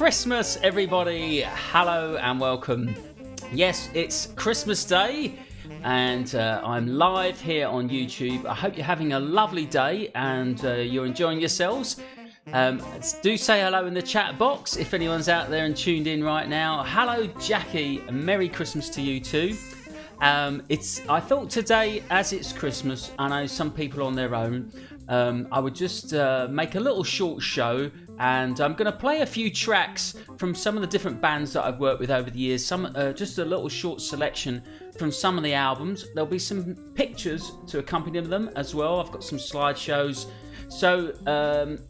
Christmas, everybody. Hello and welcome. Yes, it's Christmas Day and I'm live here on YouTube. I hope you're having a lovely day and you're enjoying yourselves. Do say hello in the chat box if anyone's out there and tuned in right now. Hello, Jackie. Merry Christmas to you too. I thought today, as it's Christmas, I know some people on their own, I would just make a little short show, and I'm going to play a few tracks from some of the different bands that I've worked with over the years. Just a little short selection from some of the albums. There'll be some pictures to accompany them as well. I've got some slideshows. So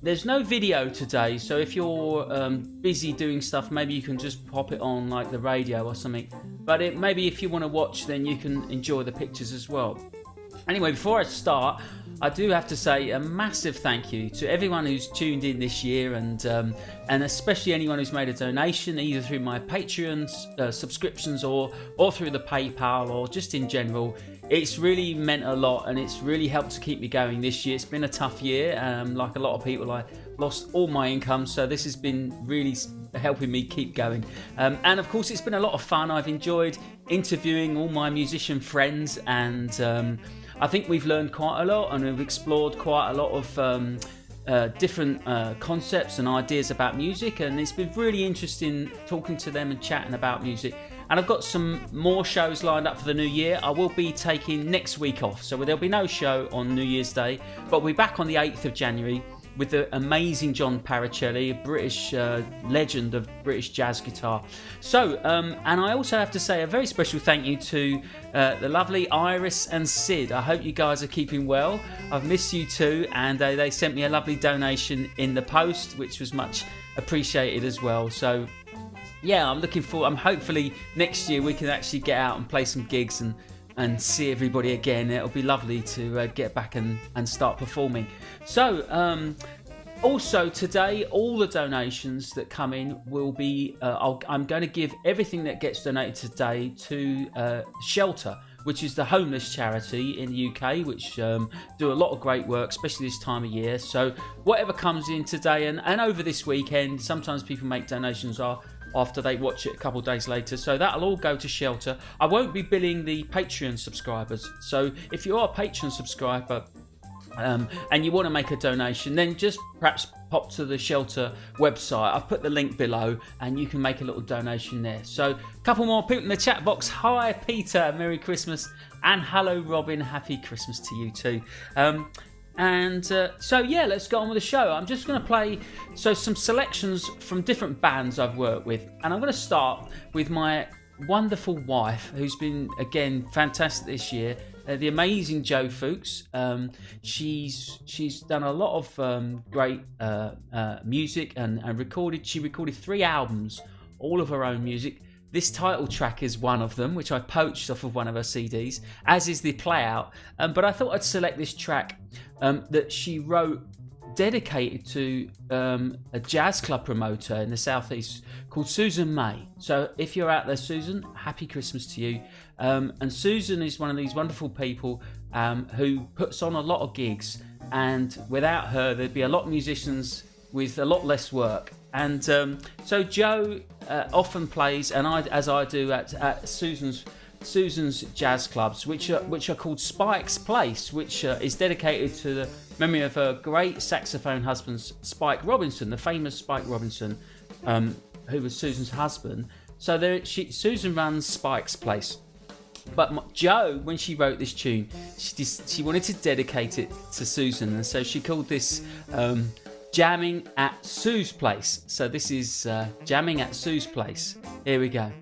there's no video today, so if you're busy doing stuff, maybe you can just pop it on like the radio or something. But maybe if you want to watch, then you can enjoy the pictures as well. Anyway, before I start, I do have to say a massive thank you to everyone who's tuned in this year, and especially anyone who's made a donation, either through my Patreon subscriptions or through the PayPal or just in general. It's really meant a lot, and it's really helped to keep me going this year. It's been a tough year. Like a lot of people, I lost all my income, so this has been really helping me keep going. And of course, it's been a lot of fun. I've enjoyed interviewing all my musician friends, and I think we've learned quite a lot, and we've explored quite a lot of different concepts and ideas about music, and it's been really interesting talking to them and chatting about music. And I've got some more shows lined up for the new year. I will be taking next week off, so there'll be no show on New Year's Day, but we'll be back on the 8th of January with the amazing John Paracelli, a British legend of British jazz guitar. So, and I also have to say a very special thank you to the lovely Iris and Sid. I hope you guys are keeping well. I've missed you too, and they sent me a lovely donation in the post, which was much appreciated as well. So, yeah, I'm hopefully next year we can actually get out and play some gigs and see everybody again. It'll be lovely to get back and start performing. So, also today, all the donations that come in will be, I'm going to give everything that gets donated today to Shelter, which is the homeless charity in the UK, which do a lot of great work, especially this time of year. So whatever comes in today and over this weekend, sometimes people make donations after they watch it a couple of days later. So that'll all go to Shelter. I won't be billing the Patreon subscribers. So if you are a Patreon subscriber and you want to make a donation, then just perhaps pop to the Shelter website. I've put the link below and you can make a little donation there. So a couple more people in the chat box. Hi Peter, Merry Christmas. And hello Robin, Happy Christmas to you too. So yeah, let's go on with the show. I'm just going to play some selections from different bands I've worked with, and I'm going to start with my wonderful wife, who's been again fantastic this year, the amazing Jo Fuchs. She's done a lot of great music and recorded. She recorded 3 albums, all of her own music. This title track is one of them, which I poached off of one of her CDs, as is the Playout. But I thought I'd select this track that she wrote dedicated to a jazz club promoter in the southeast called Susan May. So if you're out there, Susan, happy Christmas to you. And Susan is one of these wonderful people who puts on a lot of gigs, and without her there'd be a lot of musicians with a lot less work. And so Jo often plays, and as I do at Susan's jazz clubs, which are called Spike's Place, which is dedicated to the memory of her great saxophone husband, Spike Robinson, the famous Spike Robinson, who was Susan's husband. So Susan runs Spike's Place. But Jo, when she wrote this tune, she wanted to dedicate it to Susan, and so she called this Jamming at Sue's Place. So this is Jamming at Sue's Place. Here we go.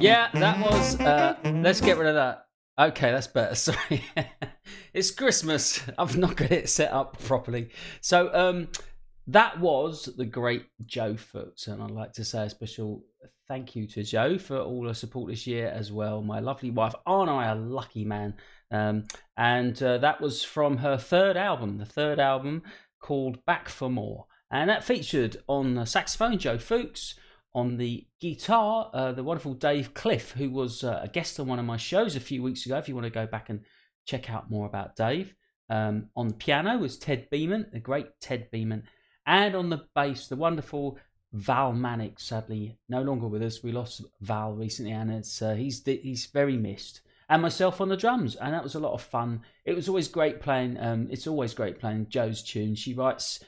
Yeah, that was. Let's get rid of that. Okay, that's better. Sorry, it's Christmas. I've not got it set up properly. So that was the great Joe Foots, and I'd like to say a special thank you to Joe for all the support this year as well. My lovely wife, aren't I a lucky man? And that was from her third album, the third album called Back for More, and that featured on the saxophone Joe Foots. On the guitar, the wonderful Dave Cliff, who was a guest on one of my shows a few weeks ago, if you want to go back and check out more about Dave. On the piano was Ted Beeman, the great Ted Beeman. And on the bass, the wonderful Val Manick, sadly no longer with us. We lost Val recently, and he's very missed. And myself on the drums, and that was a lot of fun. It was always great playing. It's always great playing Joe's tunes. She writes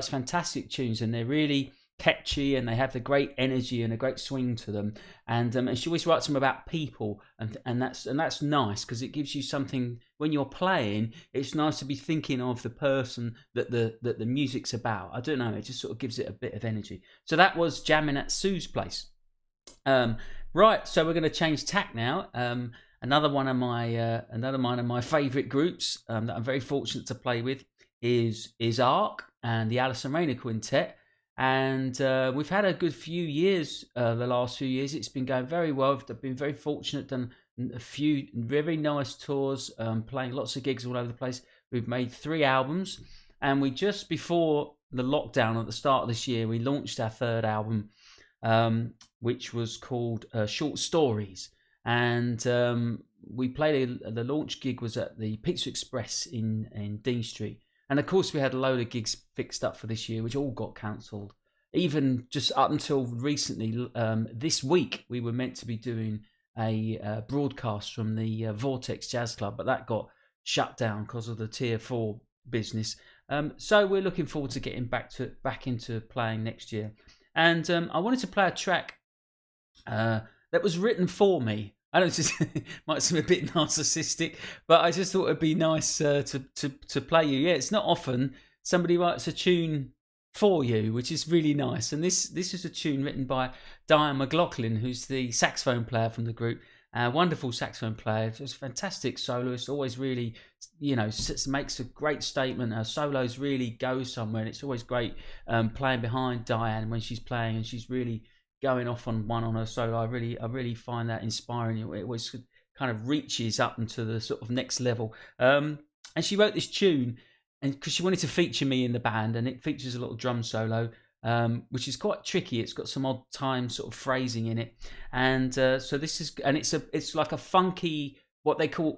fantastic tunes, and they're really catchy, and they have the great energy and a great swing to them, and she always writes them about people, and that's nice, because it gives you something when you're playing. It's nice to be thinking of the person that the music's about. I don't know, it just sort of gives it a bit of energy. So that was jamming at Sue's place. Right, so we're going to change tack now. Another one of my favourite groups that I'm very fortunate to play with is Ark and the Alison Rayner Quintet. And we've had a good few years, the last few years. It's been going very well. I've been very fortunate, done a few very nice tours, playing lots of gigs all over the place. We've made 3 albums, and we just before the lockdown at the start of this year, we launched our 3rd album, which was called Short Stories. And we played, the launch gig was at the Pizza Express in Dean Street. And of course, we had a load of gigs fixed up for this year, which all got cancelled. Even just up until recently, this week, we were meant to be doing a broadcast from the Vortex Jazz Club, but that got shut down because of the Tier 4 business. So we're looking forward to getting back into playing next year. And I wanted to play a track that was written for me I know it just might seem a bit narcissistic, but I just thought it'd be nice to play you. Yeah, it's not often somebody writes a tune for you, which is really nice. And this is a tune written by Diane McLaughlin, who's the saxophone player from the group. Wonderful saxophone player, just fantastic soloist. Always really, makes a great statement. Her solos really go somewhere, and it's always great playing behind Diane when she's playing, and she's really going off on her solo. I really find that inspiring. It always kind of reaches up into the sort of next level. And she wrote this tune, and because she wanted to feature me in the band, and it features a little drum solo, which is quite tricky. It's got some odd time sort of phrasing in it, and so this is, and it's like a funky, what they call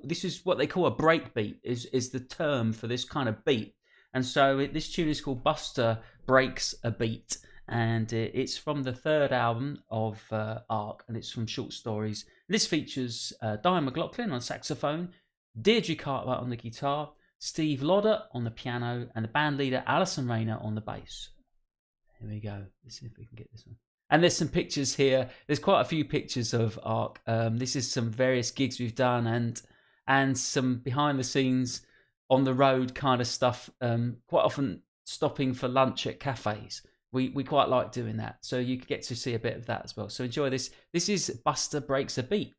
a break beat is the term for this kind of beat. And so this tune is called Buster Breaks a Beat. And it's from the third album of Ark, and it's from Short Stories. This features Diane McLaughlin on saxophone, Deirdre Cartwright on the guitar, Steve Lodder on the piano, and the band leader Alison Rayner on the bass. Here we go. Let's see if we can get this one. And there's some pictures here. There's quite a few pictures of Ark. This is some various gigs we've done, and some behind the scenes on the road kind of stuff. Quite often stopping for lunch at cafes. We quite like doing that, so you get to see a bit of that as well. So enjoy this. This is Buster Breaks a Beat.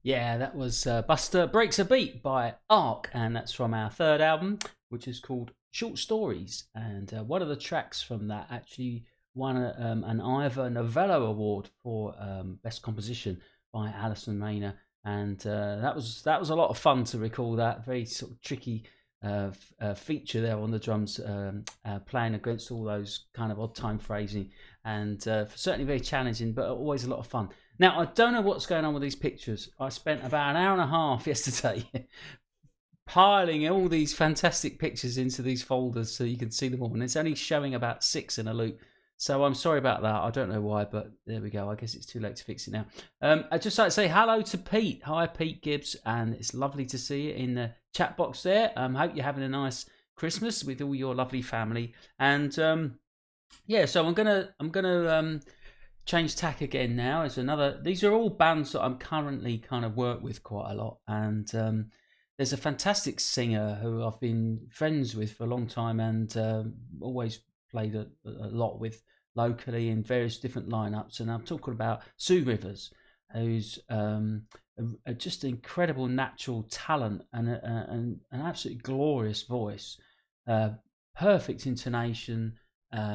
Yeah, that was Buster Breaks a Beat by Ark, and that's from our third album, which is called Short Stories. And one of the tracks from that actually won an Ivor Novello Award for Best Composition by Alison Rayner, and that was a lot of fun to recall that very sort of tricky feature there on the drums, playing against all those kind of odd time phrasing, and certainly very challenging, but always a lot of fun. Now, I don't know what's going on with these pictures. I spent about an hour and a half yesterday piling all these fantastic pictures into these folders so you can see them all, and it's only showing about 6 in a loop. So I'm sorry about that. I don't know why, but there we go. I guess it's too late to fix it now. I'd just like to say hello to Pete. Hi, Pete Gibbs, and it's lovely to see you in the chat box there. Hope you're having a nice Christmas with all your lovely family. And yeah, so I'm gonna change tack again now. It's another. These are all bands that I'm currently kind of work with quite a lot, and there's a fantastic singer who I've been friends with for a long time, and always played a lot with locally in various different lineups. And I'm talking about Sue Rivers, who's just incredible natural talent and an absolutely glorious voice, perfect intonation,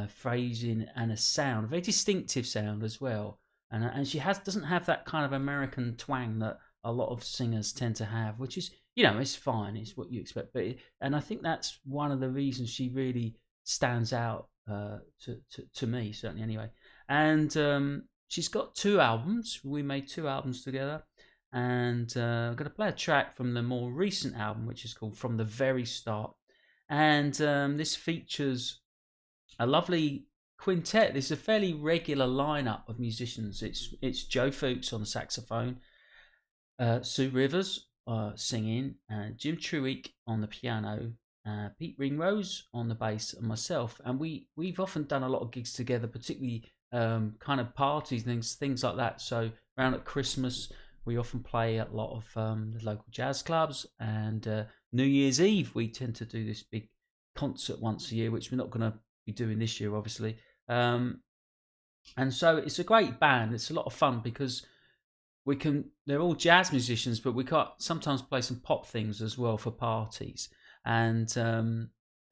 phrasing, and a sound, a very distinctive sound as well. And she doesn't have that kind of American twang that a lot of singers tend to have, which is, it's fine, it's what you expect. And I think that's one of the reasons she really stands out to me, certainly anyway. And she's got 2 albums. We made 2 albums together, and I'm going to play a track from the more recent album, which is called From the Very Start. And this features a lovely quintet. This is a fairly regular lineup of musicians. It's Joe Fuchs on saxophone, Sue Rivers singing, Jim Truick on the piano, Pete Ringrose on the bass, and myself. And we've often done a lot of gigs together, particularly kind of parties, things like that. So around at Christmas, we often play at a lot of the local jazz clubs, and New Year's Eve we tend to do this big concert once a year, which we're not going to be doing this year, obviously. And so it's a great band. It's a lot of fun because they're all jazz musicians, but we can sometimes play some pop things as well for parties. And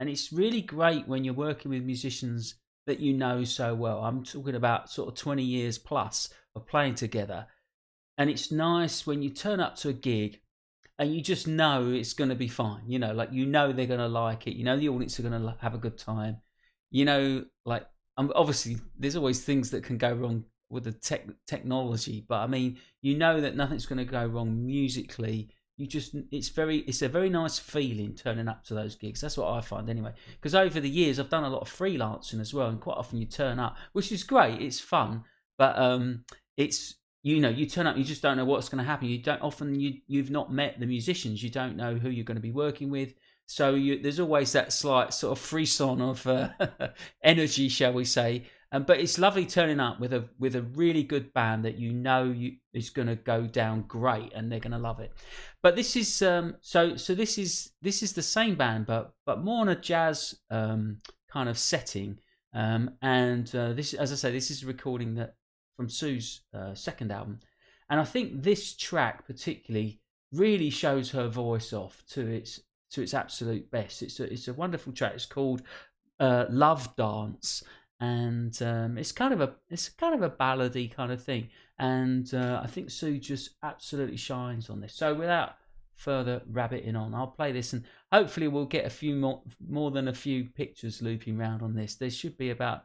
it's really great when you're working with musicians that you know so well. I'm talking about sort of 20 years plus of playing together. And it's nice when you turn up to a gig and you just know it's going to be fine. You know, like, you know they're going to like it. You know the audience are going to have a good time. You know, like, obviously there's always things that can go wrong with the technology, but I mean, you know that nothing's going to go wrong musically. It's a very nice feeling turning up to those gigs. That's what I find anyway. Because over the years, I've done a lot of freelancing as well, and quite often you turn up, which is great. It's fun, but it's, you know, you turn up, you just don't know what's going to happen. You've not met the musicians. You don't know who you're going to be working with. So there's always that slight sort of frisson of energy, shall we say. But it's lovely turning up with a really good band that you know is going to go down great, and they're going to love it. But this is so this is the same band, but more on a jazz kind of setting. And this, as I say, this is a recording that from Sue's second album, and I think this track particularly really shows her voice off to its absolute best. It's a wonderful track. It's called Love Dance. And it's kind of a ballady kind of thing, and I think Sue just absolutely shines on this. So without further rabbiting on, I'll play this, and hopefully we'll get a few more than a few pictures looping around on this. There should be about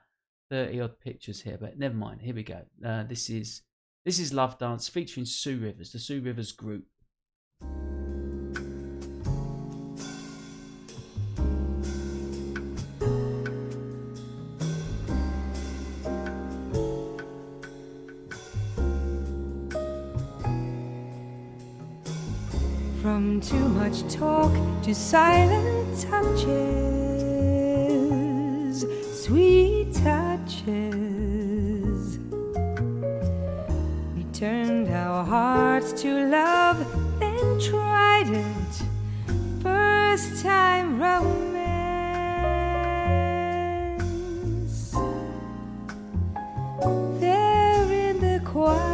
30 odd pictures here, but never mind. Here we go. This is Love Dance featuring Sue Rivers, the Sue Rivers Group. From too much talk to silent touches, sweet touches. We turned our hearts to love, then tried it. First time romance. There in the quiet,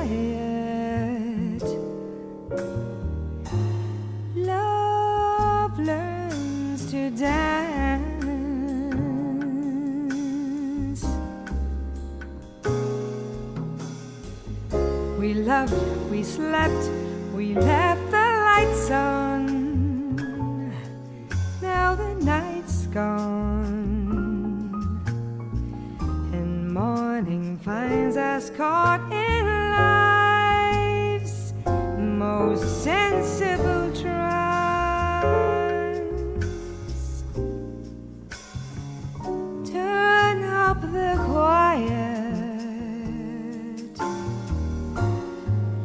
learns to dance. We loved, we slept, we left the lights on. Now the night's gone, and morning finds us caught in life's most sensible trance. Turn up the quiet,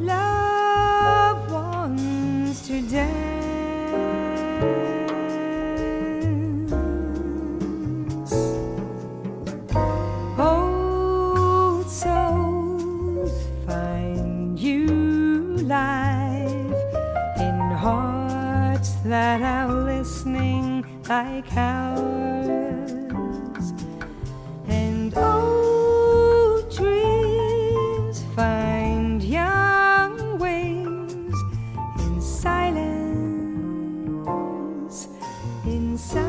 love wants to dance. Old souls find you live in hearts that are listening like ours, and old dreams find young wings in silence, in silence.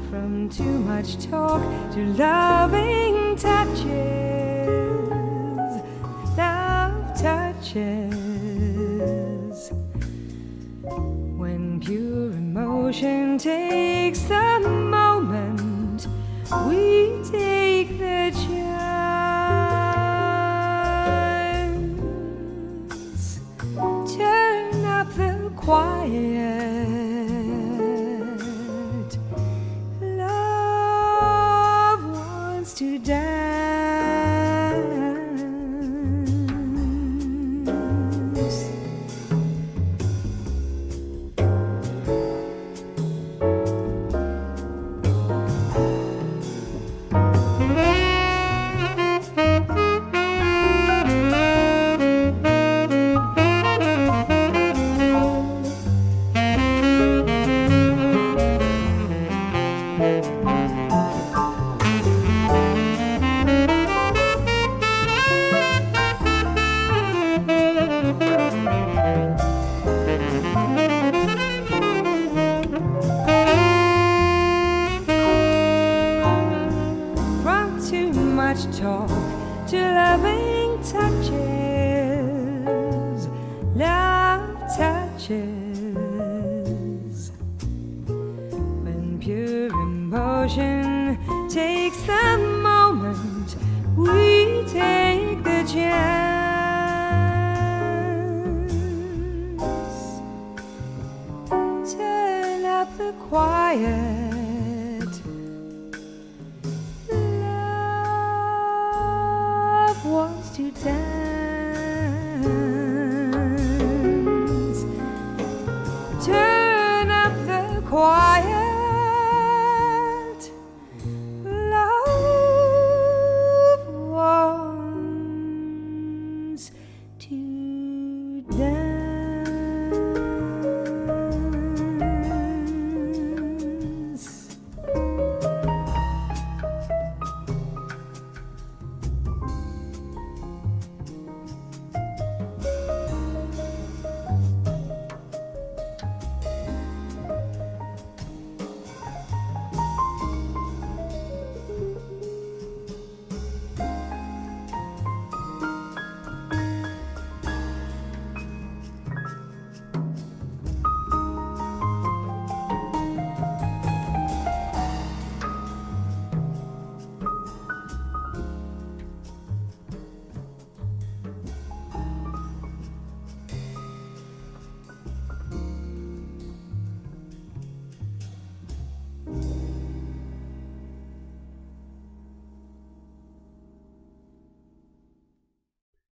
From too much talk to loving touches, love touches. When pure emotion takes the moment, we take the chance. Turn up the quiet, love wants to dance. takes the moment, we take the chance. Turn up the quiet. Love wants to dance. Turn up the quiet. Love wants to dance.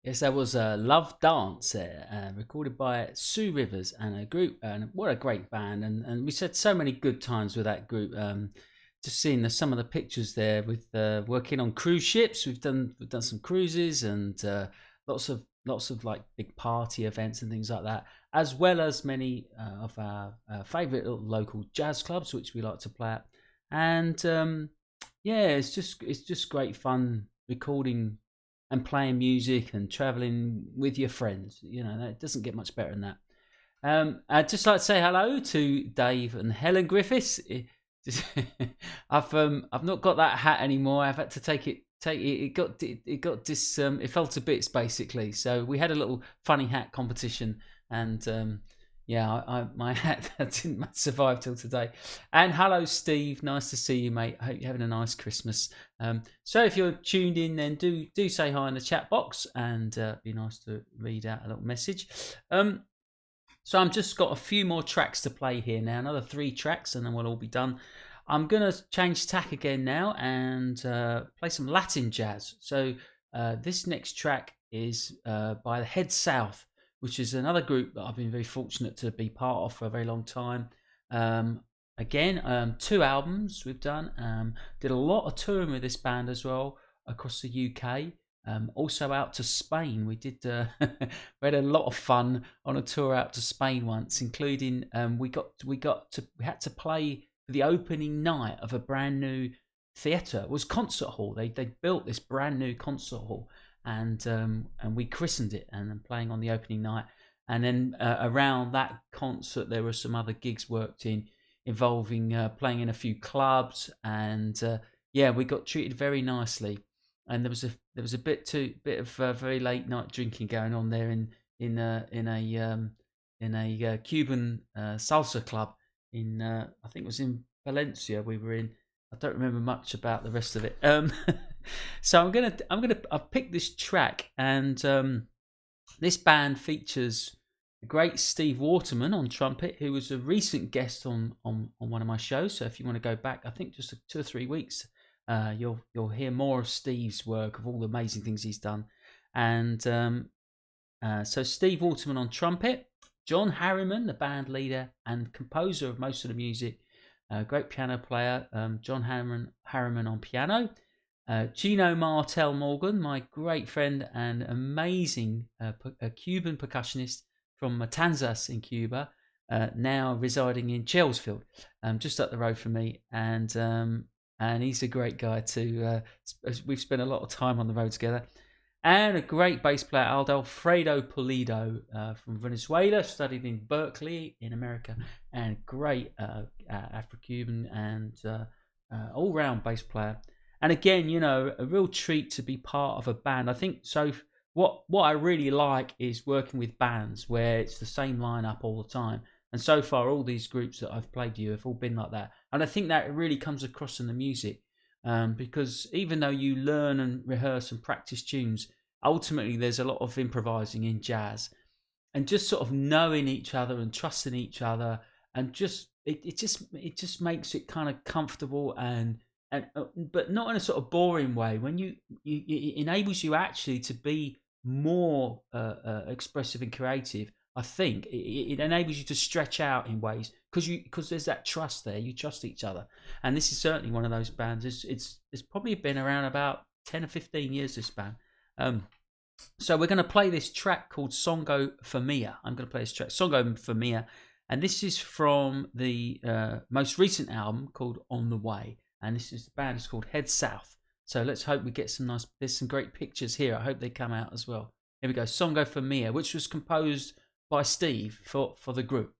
Yes, that was Love Dance there, recorded by Sue Rivers and a group. And what a great band! And we had so many good times with that group. Just seeing some of the pictures there with working on cruise ships. We've done some cruises and lots of like big party events and things like that, as well as many of our favourite little local jazz clubs which we like to play at. And yeah, it's just great fun recording and playing music and traveling with your friends. You know, that doesn't get much better than that. I'd just like to say hello to Dave and Helen Griffiths. I've not got that hat anymore. I've had to take it. It fell to bits basically. So we had a little funny hat competition, and yeah, my hat didn't survive till today. And hello, Steve. Nice to see you, mate. I hope you're having a nice Christmas. So if you're tuned in, then do say hi in the chat box, and be nice to read out a little message. So I'm just got a few more tracks to play here now, another 3 tracks, and then we'll all be done. I'm gonna change tack again now and play some Latin jazz. So this next track is by the Head South, which is another group that I've been very fortunate to be part of for a very long time. Again, 2 albums we've done. Did a lot of touring with this band as well across the UK. Also out to Spain. We did. We had a lot of fun on a tour out to Spain once, including we had to play for the opening night of a brand new theatre. It was concert hall. They built this brand new concert hall. And we christened it, and then playing on the opening night. And then around that concert, there were some other gigs worked in, involving playing in a few clubs, and yeah, we got treated very nicely. And there was a bit of very late night drinking going on there in a Cuban salsa club in I think it was in Valencia. We were in. I don't remember much about the rest of it. So I've picked this track, and this band features the great Steve Waterman on trumpet, who was a recent guest on one of my shows. So if you want to go back, I think just 2 or 3 weeks, you'll hear more of Steve's work, of all the amazing things he's done. And so Steve Waterman on trumpet, John Harriman, the band leader and composer of most of the music, great piano player, John Harriman on piano. Gino Martel Morgan, my great friend and amazing Cuban percussionist from Matanzas in Cuba, now residing in Chelsfield, just up the road from me, and he's a great guy too. We've spent a lot of time on the road together. And a great bass player, Alfredo Pulido from Venezuela, studied in Berkeley in America, and great Afro-Cuban and all-round bass player. And again, you know, a real treat to be part of a band. I think so. What I really like is working with bands where it's the same lineup all the time. And so far, all these groups that I've played you have all been like that. And I think that really comes across in the music. because even though you learn and rehearse and practice tunes, ultimately there's a lot of improvising in jazz, and just sort of knowing each other and trusting each other, and just it just makes it kind of comfortable and but not in a sort of boring way. When it enables you actually to be more expressive and creative. I think it enables you to stretch out in ways because there's that trust there. You trust each other, and this is certainly one of those bands. It's probably been around about 10 or 15 years. This band. So we're going to play this track called Songo for Mia. I'm going to play this track Songo for Mia, and this is from the most recent album called On the Way, and the band is called Head South. So let's hope we get there's some great pictures here. I hope they come out as well. Here we go, Songo for Mia, which was composed by Steve for the group.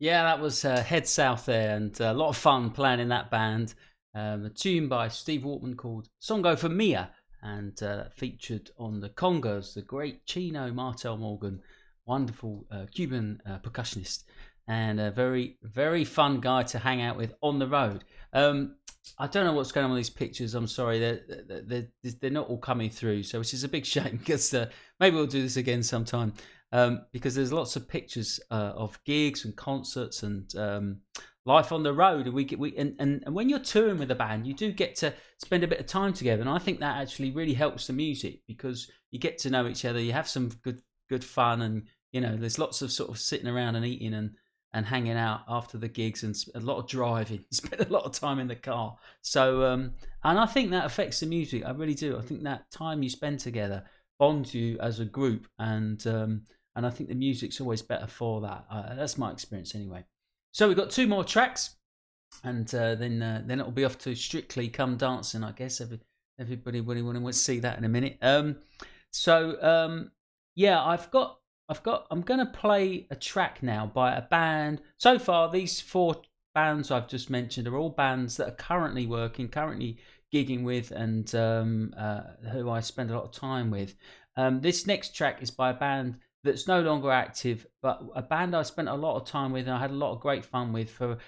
Yeah, that was Head South there, and a lot of fun playing in that band. A tune by Steve Waltman called Songo for Mia, and featured on the Congos, the great Chino Martel Morgan, wonderful Cuban percussionist, and a very, very fun guy to hang out with on the road. I don't know what's going on with these pictures. I'm sorry, they're not all coming through, so which is a big shame because maybe we'll do this again sometime. Because there's lots of pictures of gigs and concerts and life on the road, and when you're touring with a band, you do get to spend a bit of time together, and I think that actually really helps the music because you get to know each other, you have some good fun, and there's lots of sort of sitting around and eating and hanging out after the gigs, and a lot of driving. Spend a lot of time in the car. So and I think that affects the music. I really do. I think that time you spend together bonds you as a group, and I think the music's always better for that. That's my experience anyway. So we've got 2 more tracks, and then it'll be off to Strictly Come Dancing. I guess everybody really want to see that in a minute. Yeah, I'm going to play a track now by a band. So far, these 4 bands I've just mentioned are all bands that are currently gigging with, and who I spend a lot of time with. This next track is by a band that's no longer active, but a band I spent a lot of time with and I had a lot of great fun with for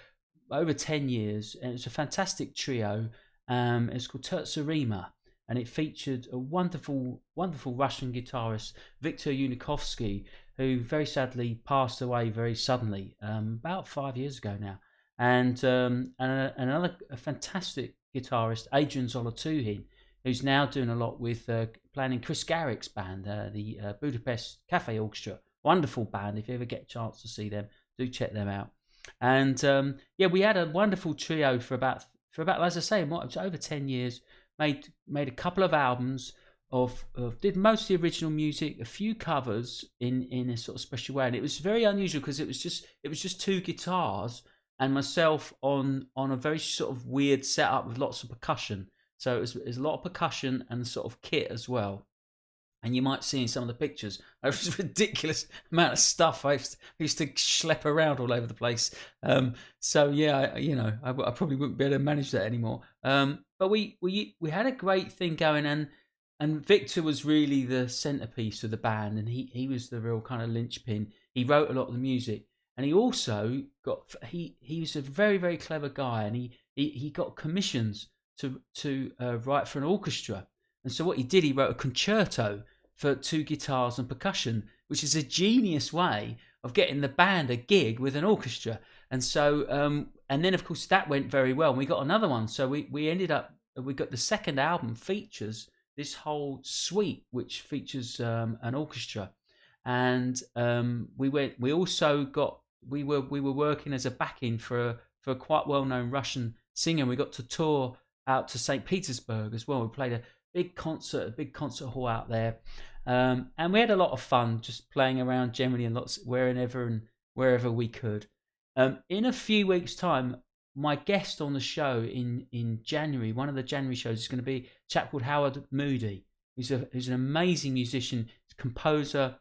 over 10 years. And it's a fantastic trio. It's called Tertsurima, and it featured a wonderful, wonderful Russian guitarist, Viktor Unikovsky, who very sadly passed away very suddenly, about 5 years ago now. And another fantastic guitarist, Adrian Zolotuhin, who's now doing a lot with playing in Chris Garrick's band, the Budapest Cafe Orchestra. Wonderful band. If you ever get a chance to see them, do check them out. And we had a wonderful trio for about, as I say, over 10 years. Made a couple of albums did most of the original music, a few covers in a sort of special way, and it was very unusual because it was just 2 guitars and myself on a very sort of weird setup with lots of percussion. So it was a lot of percussion and sort of kit as well. And you might see in some of the pictures, there was a ridiculous amount of stuff I used to schlep around all over the place. So yeah, I probably wouldn't be able to manage that anymore. But we had a great thing going, and Victor was really the centerpiece of the band, and he was the real kind of linchpin. He wrote a lot of the music, and he also he was a very, very clever guy, and he got commissions to write for an orchestra. And so what he did, he wrote a concerto for 2 guitars and percussion, which is a genius way of getting the band a gig with an orchestra. And so, and then of course that went very well. And we got another one. So we got the second album features this whole suite, which features an orchestra. And we were working as a backing for a quite well-known Russian singer. We got to tour out to St. Petersburg as well. We played a big concert hall out there, and we had a lot of fun just playing around generally and wherever we could. In a few weeks' time, my guest on the show in January, one of the January shows, is going to be a chap called Howard Moody, who's an amazing musician, composer,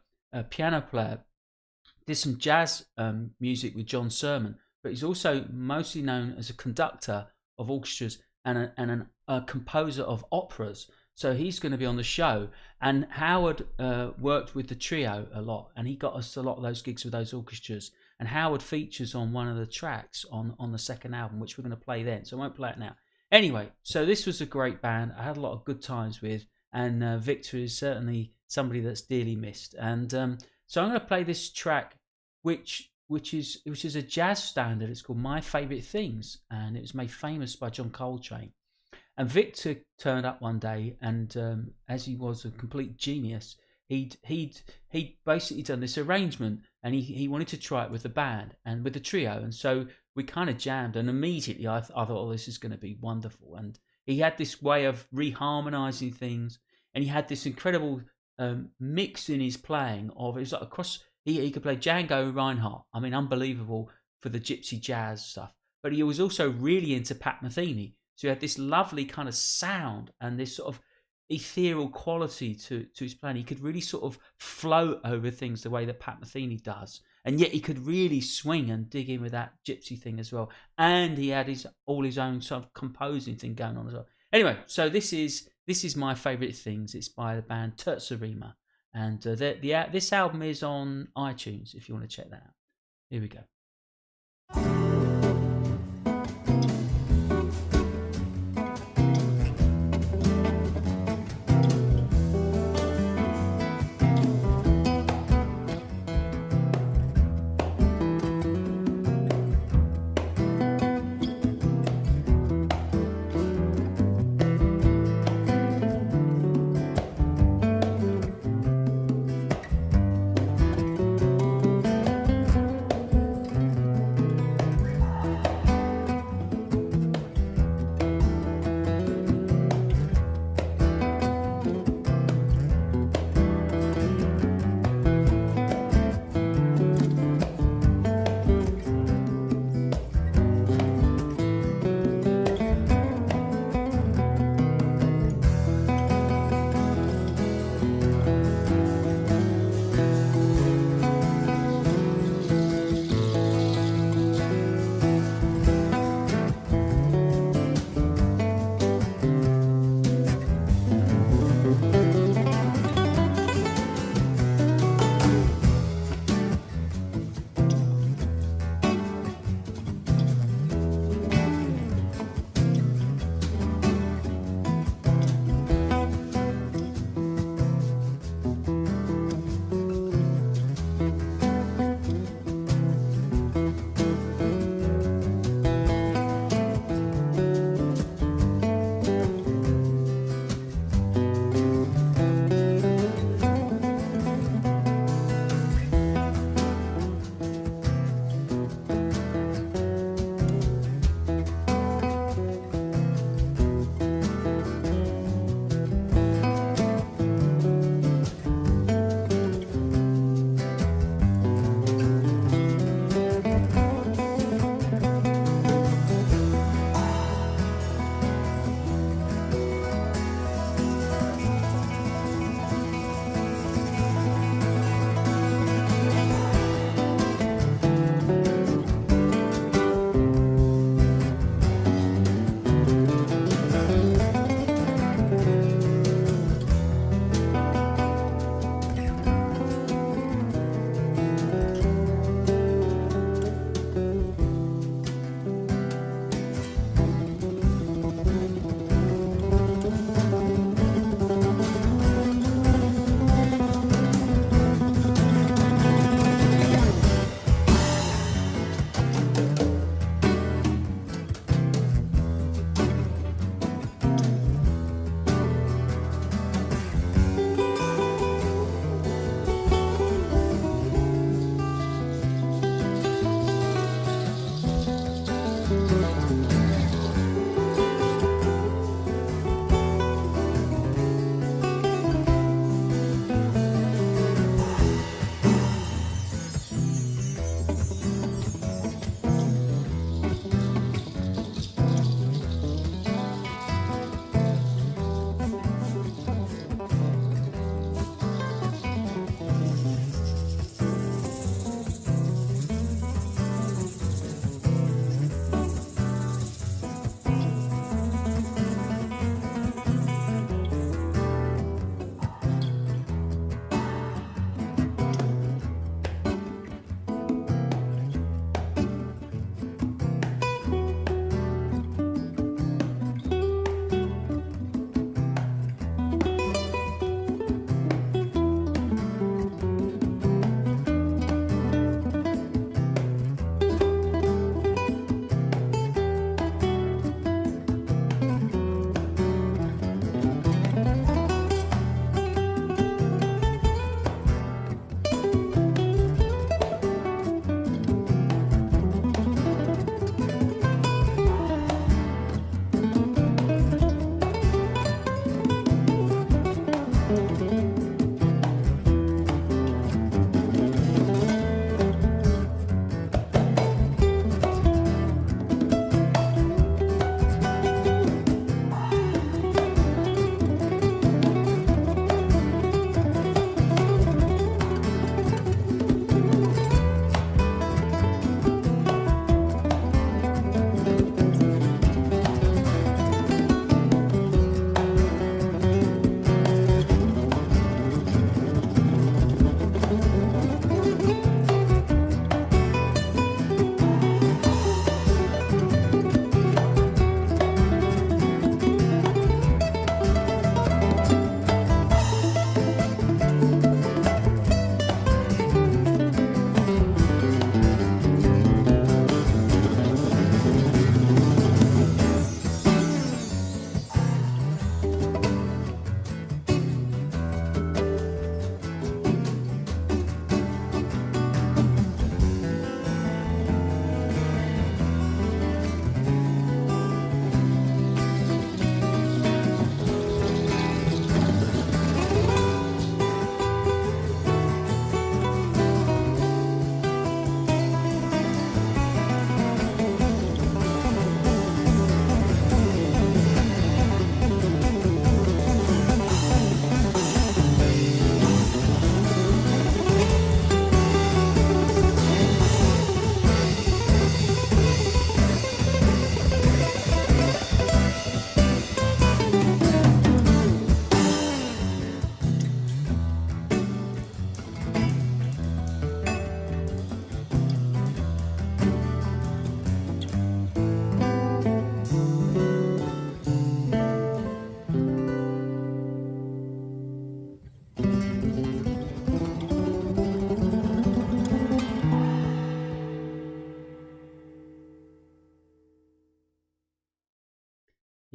piano player. Did some jazz music with John Sermon, but he's also mostly known as a conductor of orchestras and a composer of operas. So he's going to be on the show. And Howard worked with the trio a lot, and he got us a lot of those gigs with those orchestras. And Howard features on one of the tracks on the second album, which we're going to play then. So I won't play it now. Anyway, so this was a great band. I had a lot of good times with, and Victor is certainly somebody that's dearly missed. And so I'm going to play this track, which is a jazz standard. It's called My Favorite Things, and it was made famous by John Coltrane. And Victor turned up one day, and as he was a complete genius, he'd basically done this arrangement, and he wanted to try it with the band and with the trio. And so we kind of jammed, and immediately I thought, oh, this is going to be wonderful. And he had this way of reharmonizing things, and he had this incredible mix in his playing of, it was like across. He could play Django Reinhardt. I mean, unbelievable for the gypsy jazz stuff. But he was also really into Pat Metheny. So he had this lovely kind of sound and this sort of ethereal quality to his playing. He could really sort of float over things the way that Pat Metheny does. and yet he could really swing and dig in with that gypsy thing as well. And he had all his own sort of composing thing going on as well. Anyway, so this is my favourite things. It's by the band Tertsarima, and this album is on iTunes if you want to check that out. Here we go.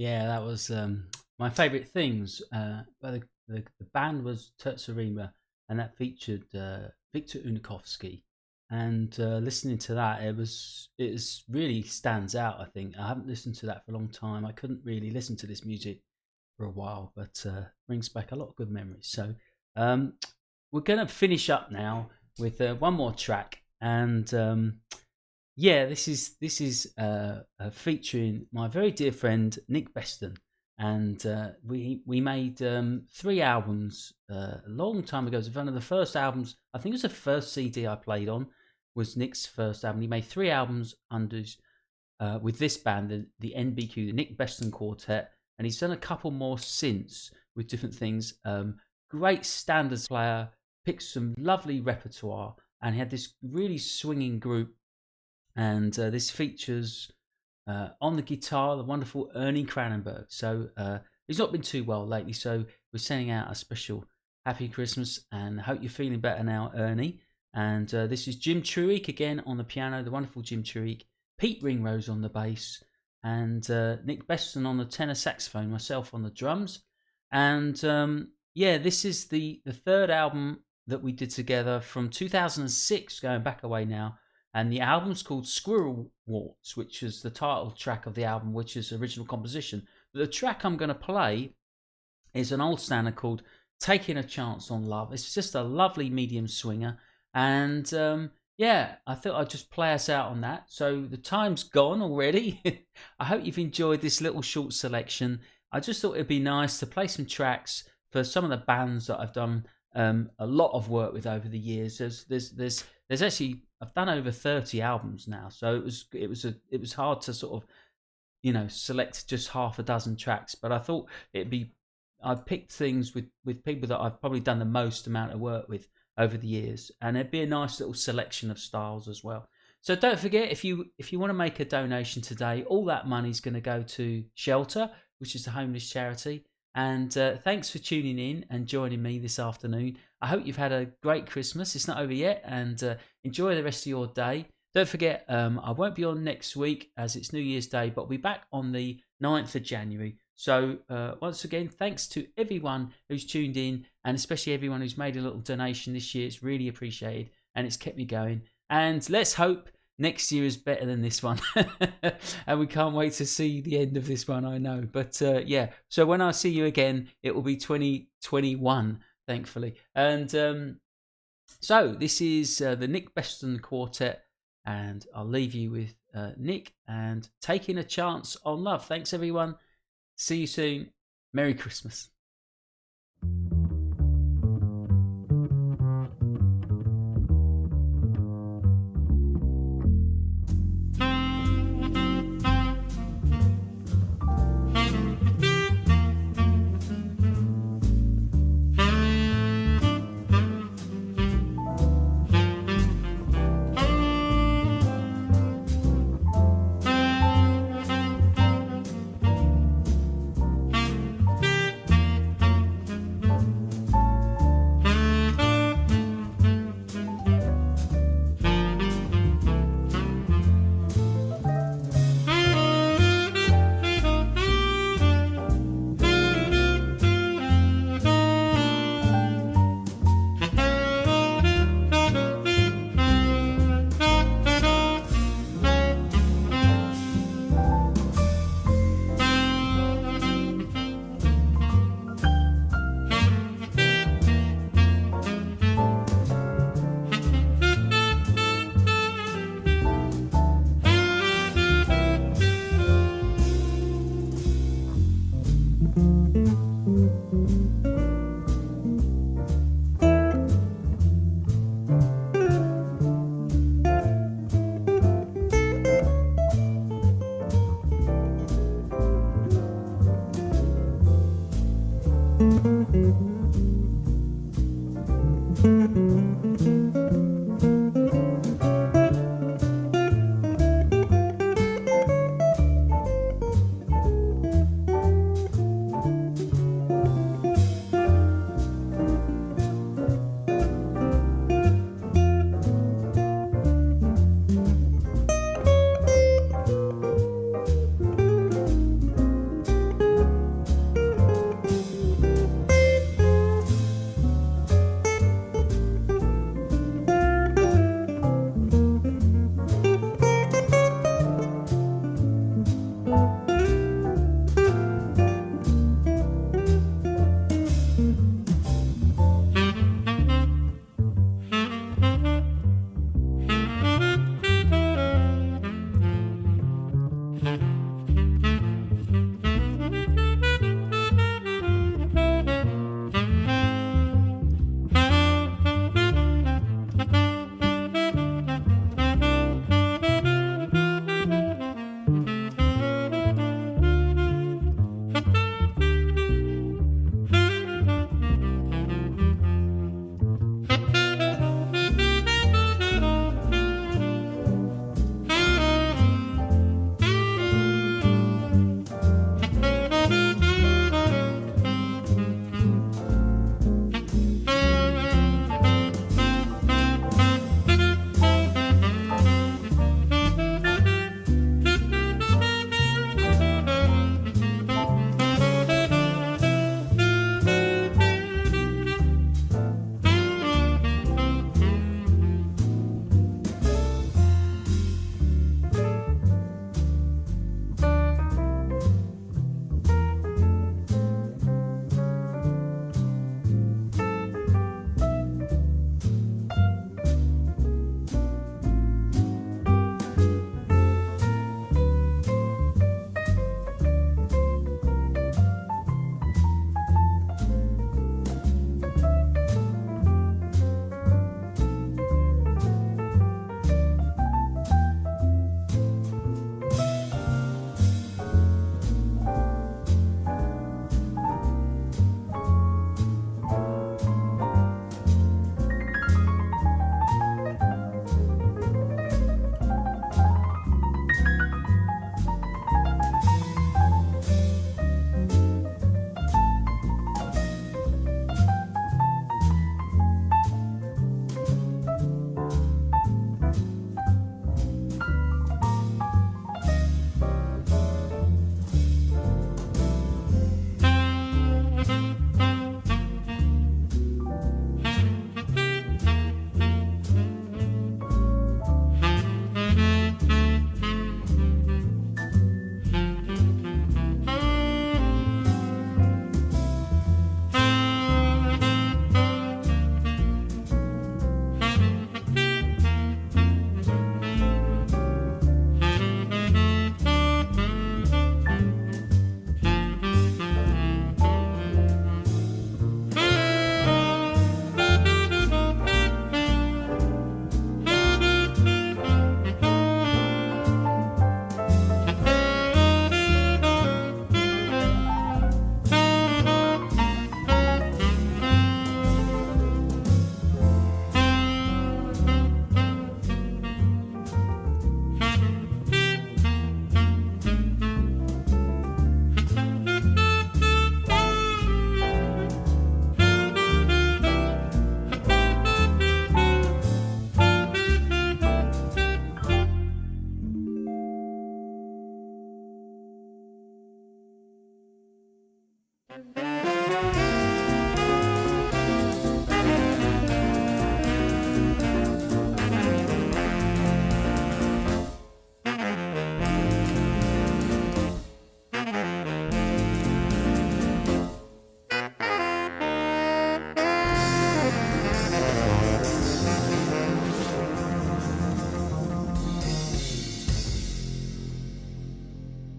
Yeah, that was my favourite things. The band was Tertsarima, and that featured Victor Unikovsky. And listening to that, it was really stands out. I think I haven't listened to that for a long time. I couldn't really listen to this music for a while, but brings back a lot of good memories. So um, we're going to finish up now with one more track, and yeah, this is featuring my very dear friend Nick Beston, and we made 3 albums a long time ago. It was one of the first albums. I think it was the first CD I played on. Was Nick's first album. He made 3 albums under with this band, the NBQ, the Nick Beston Quartet, and he's done a couple more since with different things. Great standards player, picked some lovely repertoire, and he had this really swinging group. And this features on the guitar the wonderful Ernie Kranenberg. So he's not been too well lately, so we're sending out a special happy Christmas, and hope you're feeling better now, Ernie. And this is Jim Truick again on the piano, the wonderful Jim Truick, Pete Ringrose on the bass, and Nick Beston on the tenor saxophone, myself on the drums. And yeah, this is the third album that we did together from 2006, going back away now. And the album's called Squirrel Waltz, which is the title track of the album, which is original composition. But the track I'm going to play is an old standard called Taking a Chance on Love. It's just a lovely medium swinger. And yeah, I thought I'd just play us out on that. So the time's gone already. I hope you've enjoyed this little short selection. I just thought it'd be nice to play some tracks for some of the bands that I've done a lot of work with over the years. There's actually, I've done over 30 albums now, so it was hard to sort of select just half a dozen tracks. But I thought I picked things with people that I've probably done the most amount of work with over the years, and it'd be a nice little selection of styles as well. So don't forget, if you want to make a donation today, all that money's going to go to Shelter, which is the homeless charity. And thanks for tuning in and joining me this afternoon. I hope you've had a great Christmas. It's not over yet, and enjoy the rest of your day. Don't forget, I won't be on next week as it's New Year's Day, but I'll be back on the 9th of January. So once again, thanks to everyone who's tuned in, and especially everyone who's made a little donation this year. It's really appreciated, and it's kept me going. And let's hope next year is better than this one. And we can't wait to see the end of this one, I know. But yeah, so when I see you again, it will be 2021, thankfully. And so this is the Nick Beston Quartet, and I'll leave you with Nick and Taking a Chance on Love. Thanks, everyone. See you soon. Merry Christmas.